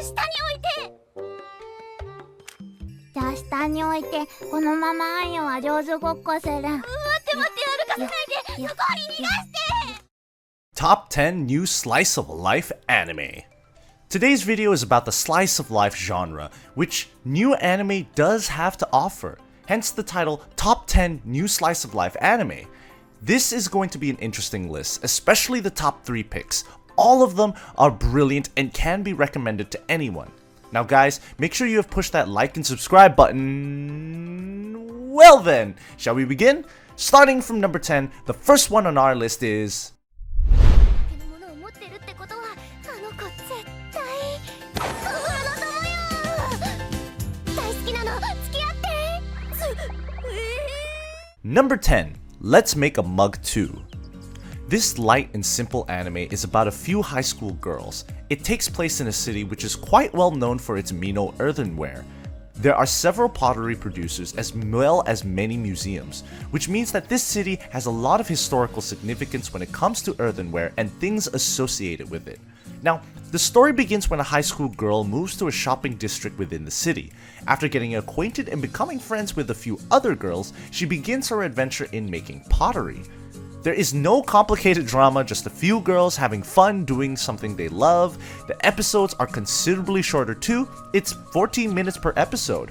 下に置いて。じゃあ下に置いて、このままアンヨは上手ごっこする。待って、歩かせないで。向こうに逃がして。Top 10 New Slice of Life Anime. Today's video is about the slice of life genre, which new anime does have to offer, hence the title Top 10 New Slice of Life Anime. This is going to be an interesting list, especially the top 3 picks. All of them are brilliant and can be recommended to anyone. Now guys, make sure you have pushed that like and subscribe button. Well then, shall we begin? Starting from number 10, the first one on our list is... Number 10, Let's Make a Mug 2. This light and simple anime is about a few high school girls. It takes place in a city which is quite well known for its Mino earthenware. There are several pottery producers as well as many museums, which means that this city has a lot of historical significance when it comes to earthenware and things associated with it. Now, the story begins when a high school girl moves to a shopping district within the city. After getting acquainted and becoming friends with a few other girls, she begins her adventure in making pottery. There is no complicated drama, just a few girls having fun doing something they love. The episodes are considerably shorter too, it's 14 minutes per episode.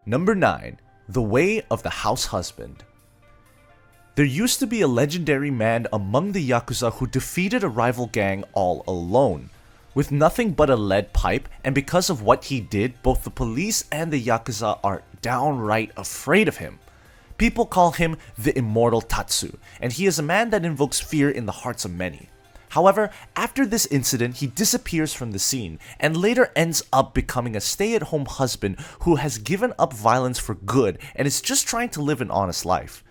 Number 9. The Way of the House Husband. There used to be a legendary man among the Yakuza who defeated a rival gang all alone. With nothing but a lead pipe, and because of what he did, both the police and the Yakuza are downright afraid of him. People call him the Immortal Tatsu, and he is a man that invokes fear in the hearts of many. However, after this incident, he disappears from the scene and later ends up becoming a stay-at-home husband who has given up violence for good and is just trying to live an honest life.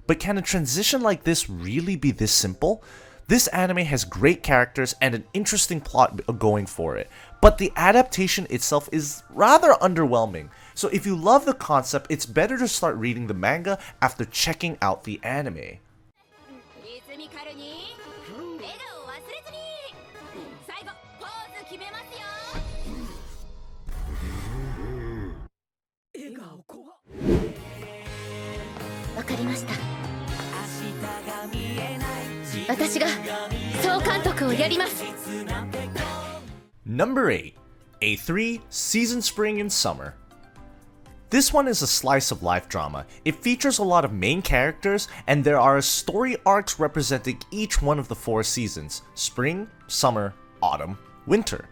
But can a transition like this really be this simple? This anime has great characters and an interesting plot going for it, but the adaptation itself is rather underwhelming. So if you love the concept, it's better to start reading the manga after checking out the anime. Number 8. A3 Season Spring and Summer. This one is a slice of life drama. It features a lot of main characters and there are story arcs representing each one of the 4 seasons: spring, summer, autumn, winter.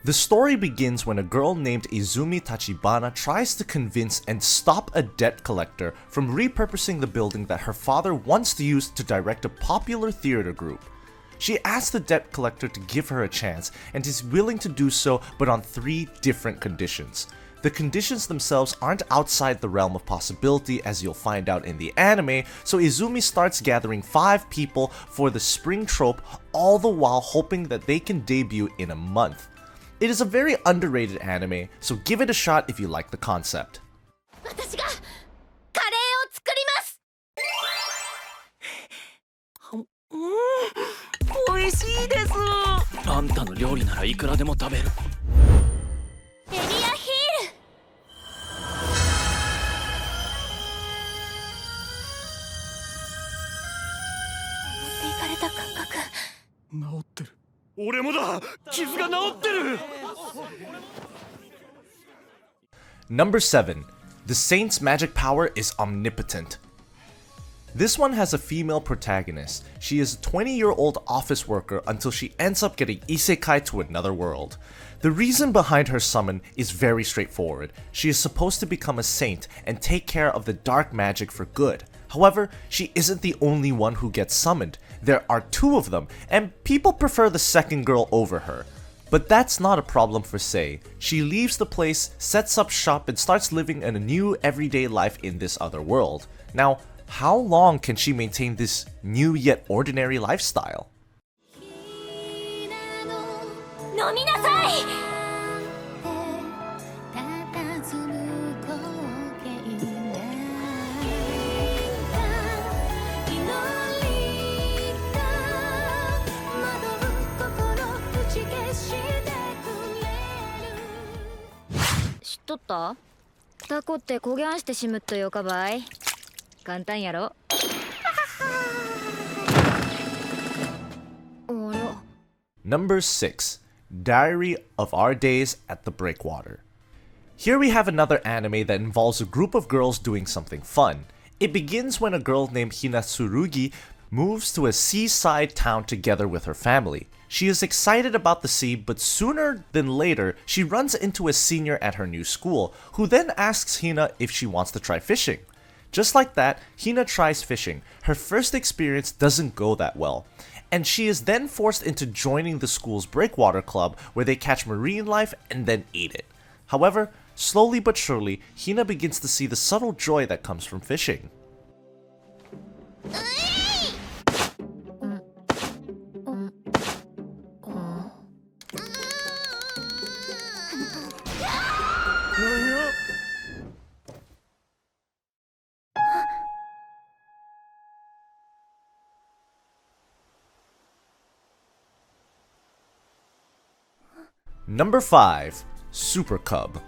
The story begins when a girl named Izumi Tachibana tries to convince and stop a debt collector from repurposing the building that her father wants to use to direct a popular theater group. She asks the debt collector to give her a chance and is willing to do so, but on 3 different conditions. The conditions themselves aren't outside the realm of possibility, as you'll find out in the anime, so Izumi starts gathering 5 people for the spring trope, all the while hoping that they can debut in a month. It is a very underrated anime, so give it a shot if you like the concept. Number 7. The Saint's magic power is omnipotent. This one has a female protagonist. She is a 20-year-old office worker until she ends up getting isekai to another world. The reason behind her summon is very straightforward. She is supposed to become a saint and take care of the dark magic for good. However, she isn't the only one who gets summoned. There are 2 of them, and people prefer the second girl over her. But that's not a problem for Sei. She leaves the place, sets up shop, and starts living in a new everyday life in this other world. Now, how long can she maintain this new yet ordinary lifestyle? 飲みなさい。知っとった？タコって焦げんしてしむっとよかばい。簡単やろ。おりゃ。 Number 6. Diary of Our Days at the Breakwater. Here we have another anime that involves a group of girls doing something fun. It begins when a girl named Hina Tsurugi moves to a seaside town together with her family. She is excited about the sea, but sooner than later, she runs into a senior at her new school, who then asks Hina if she wants to try fishing. Just like that, Hina tries fishing. Her first experience doesn't go that well, and she is then forced into joining the school's breakwater club, where they catch marine life and then eat it. However, slowly but surely, Hina begins to see the subtle joy that comes from fishing. Number 5. Super Cub.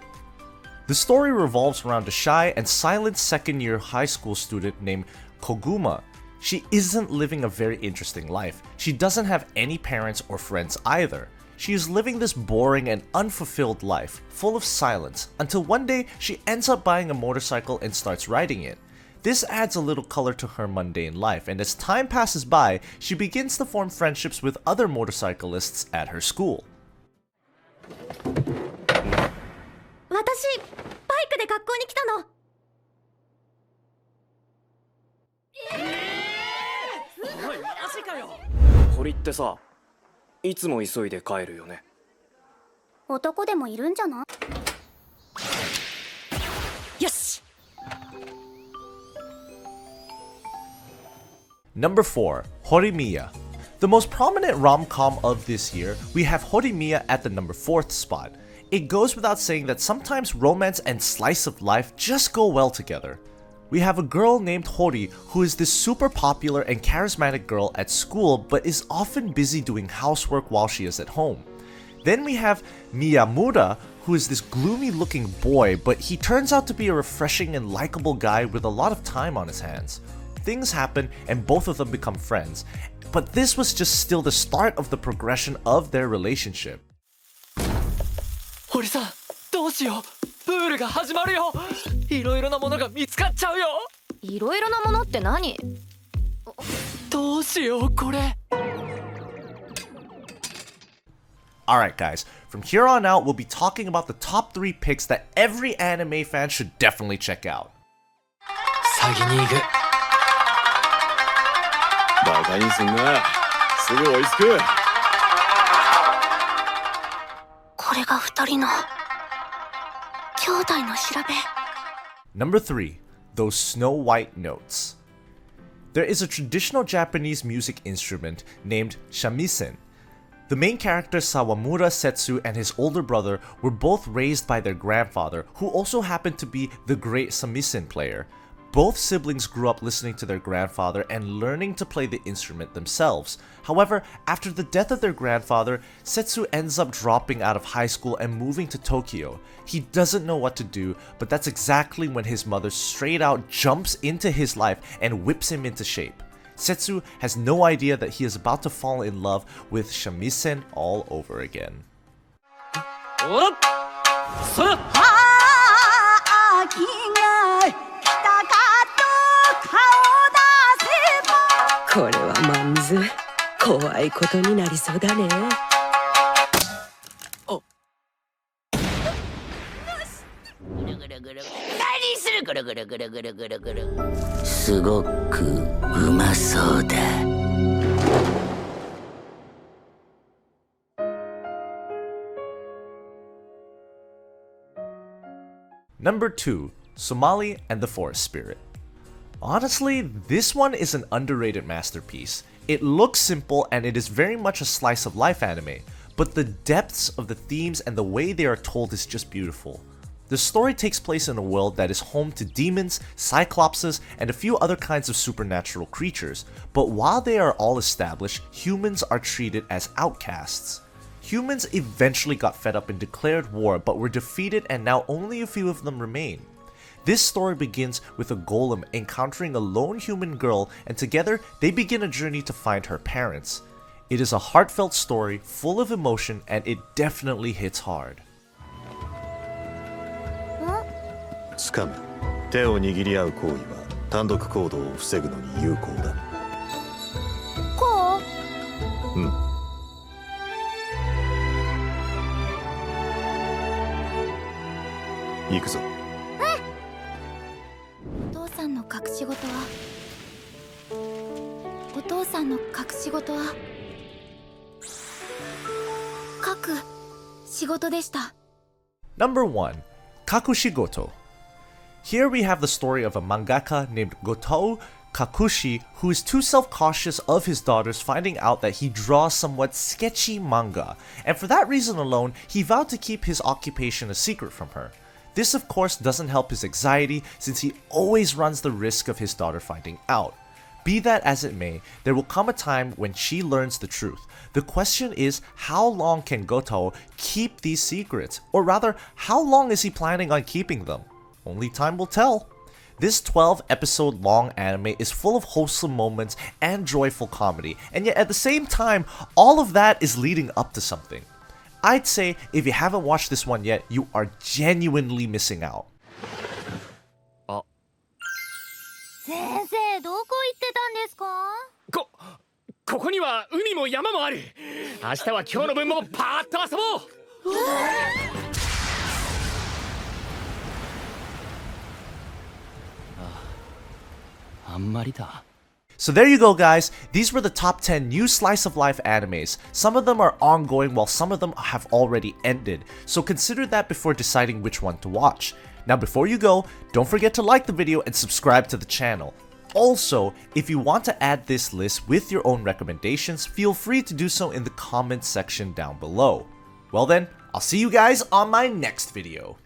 The story revolves around a shy and silent second-year high school student named Koguma. She isn't living a very interesting life. She doesn't have any parents or friends either. She is living this boring and unfulfilled life, full of silence, until one day she ends up buying a motorcycle and starts riding it. This adds a little color to her mundane life, and as time passes by, she begins to form friendships with other motorcyclists at her school. 私バイクで学校に来たの。おいマジかよ。堀ってさ、いつも急いで帰るよね。男でもいるんじゃない？よし。 Number 4. Horimiya. The most prominent rom-com of this year, we have Horimiya at the number 4th spot. It goes without saying that sometimes romance and slice of life just go well together. We have a girl named Hori who is this super popular and charismatic girl at school but is often busy doing housework while she is at home. Then we have Miyamura, who is this gloomy looking boy, but he turns out to be a refreshing and likable guy with a lot of time on his hands. Things happen and both of them become friends, but this was just still the start of the progression of their relationship. 堀さん、どうしよう。プールが始まるよ。いろいろなものが見つかっちゃうよ。いろいろなものって何？どうしようこれ。Alright guys, from here on out we'll be talking about the top 3 picks that every anime fan should definitely check out. 先に行く。バカにすんな。すぐ追いつく。これが二人の兄弟の調べ。 Number 3. Those Snow White Notes. There is a traditional Japanese music instrument named shamisen. The main character Sawamura Setsu and his older brother were both raised by their grandfather, who also happened to be the great shamisen player. Both siblings grew up listening to their grandfather and learning to play the instrument themselves. However, after the death of their grandfather, Setsu ends up dropping out of high school and moving to Tokyo. He doesn't know what to do, but that's exactly when his mother straight out jumps into his life and whips him into shape. Setsu has no idea that he is about to fall in love with shamisen all over again. おっそらこれはまんず怖いことになりそうだね。おすごくうまそうだ。Number 2. Somali and the Forest Spirit. Honestly, this one is an underrated masterpiece. It looks simple and it is very much a slice of life anime, but the depths of the themes and the way they are told is just beautiful. The story takes place in a world that is home to demons, cyclopses, and a few other kinds of supernatural creatures, but while they are all established, humans are treated as outcasts. Humans eventually got fed up and declared war, but were defeated, and now only a few of them remain. This story begins with a golem encountering a lone human girl, and together they begin a journey to find her parents. It is a heartfelt story, full of emotion, and it definitely hits hard. しかも手を握り合う行為は単独行動を防ぐのに有効だ。こううん。行くぞ。お父さんの隠し事はお父さんの隠し事は書く仕事でした。 Number 1. Kakushigoto. Here we have the story of a mangaka named Gotou Kakushi who is too self-cautious of his daughters finding out that he draws somewhat sketchy manga, and for that reason alone, he vowed to keep his occupation a secret from her. This of course doesn't help his anxiety since he always runs the risk of his daughter finding out. Be that as it may, there will come a time when she learns the truth. The question is, how long can Gotou keep these secrets? Or rather, how long is he planning on keeping them? Only time will tell. This 12-episode long anime is full of wholesome moments and joyful comedy, and yet at the same time, all of that is leading up to something. I'd say if you haven't watched this one yet, you are genuinely missing out. 先生、どこ行ってたんですか？ここには海も山もある。明日は今日の分もパーッと遊ぼう。あんまりだ。 So there you go guys, these were the top 10 new slice of life animes. Some of them are ongoing while some of them have already ended, so consider that before deciding which one to watch. Now before you go, don't forget to like the video and subscribe to the channel. Also, if you want to add this list with your own recommendations, feel free to do so in the comments section down below. Well then, I'll see you guys on my next video.